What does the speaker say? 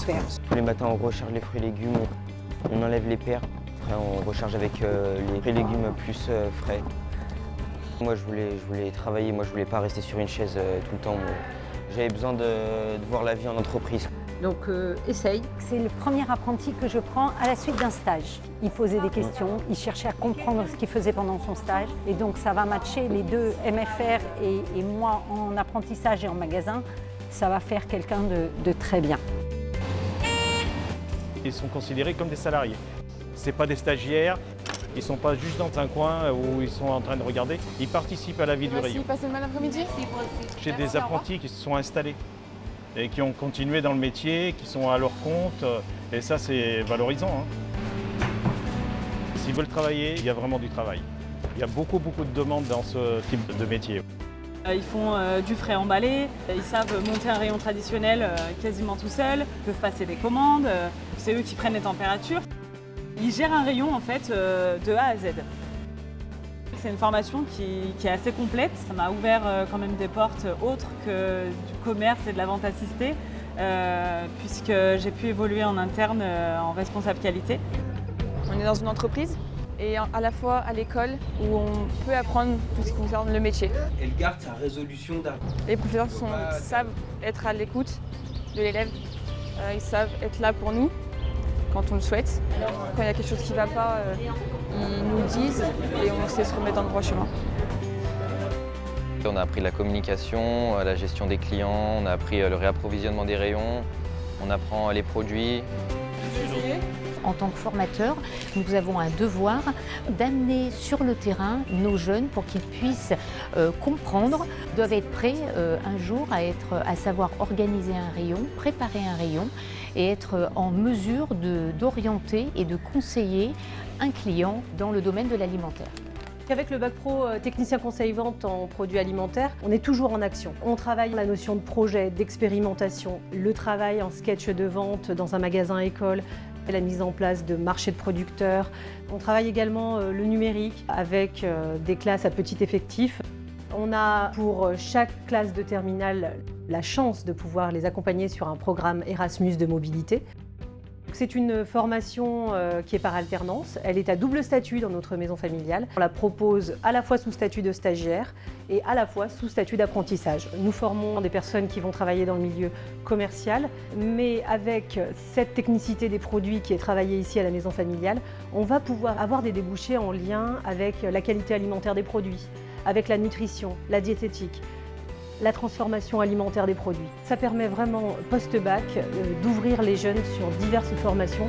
faire. Tous les matins, on recharge les fruits et légumes, on enlève les pertes, après on recharge avec les fruits et légumes plus frais. Moi, je voulais travailler, moi je voulais pas rester sur une chaise tout le temps. J'avais besoin de voir la vie en entreprise. Donc essaye. C'est le premier apprenti que je prends à la suite d'un stage. Il posait des questions, il cherchait à comprendre ce qu'il faisait pendant son stage. Et donc ça va matcher les deux, MFR et moi en apprentissage et en magasin. Ça va faire quelqu'un de très bien. Ils sont considérés comme des salariés. Ce pas des stagiaires, ils ne sont pas juste dans un coin où ils sont en train de regarder. Ils participent à la vie du rayon. Passez le mal après-midi. J'ai des apprentis qui se sont installés et qui ont continué dans le métier, qui sont à leur compte. Et ça, c'est valorisant. S'ils veulent travailler, il y a vraiment du travail. Il y a beaucoup de demandes dans ce type de métier. Ils font du frais emballé, ils savent monter un rayon traditionnel quasiment tout seuls, ils peuvent passer des commandes, c'est eux qui prennent les températures. Ils gèrent un rayon en fait de A à Z. C'est une formation qui est assez complète, ça m'a ouvert quand même des portes autres que du commerce et de la vente assistée, puisque j'ai pu évoluer en interne en responsable qualité. On est dans une entreprise et à la fois à l'école où on peut apprendre tout ce qui concerne le métier. Elle garde sa résolution d'argent. Les professeurs savent être à l'écoute de l'élève, ils savent être là pour nous quand on le souhaite. Quand il y a quelque chose qui ne va pas, ils nous le disent et on sait se remettre dans le droit chemin. On a appris la communication, la gestion des clients, on a appris le réapprovisionnement des rayons, on apprend les produits. En tant que formateur, nous avons un devoir d'amener sur le terrain nos jeunes pour qu'ils puissent comprendre, doivent être prêts un jour à savoir organiser un rayon, préparer un rayon et être en mesure d'orienter et de conseiller un client dans le domaine de l'alimentaire. Avec le bac pro technicien conseil vente en produits alimentaires, on est toujours en action. On travaille la notion de projet, d'expérimentation, le travail en sketch de vente dans un magasin école, la mise en place de marchés de producteurs. On travaille également le numérique avec des classes à petit effectif. On a pour chaque classe de terminale la chance de pouvoir les accompagner sur un programme Erasmus de mobilité. C'est une formation qui est par alternance. Elle est à double statut dans notre maison familiale. On la propose à la fois sous statut de stagiaire et à la fois sous statut d'apprentissage. Nous formons des personnes qui vont travailler dans le milieu commercial, mais avec cette technicité des produits qui est travaillée ici à la maison familiale, on va pouvoir avoir des débouchés en lien avec la qualité alimentaire des produits, avec la nutrition, la diététique, la transformation alimentaire des produits. Ça permet vraiment, post-bac, d'ouvrir les jeunes sur diverses formations.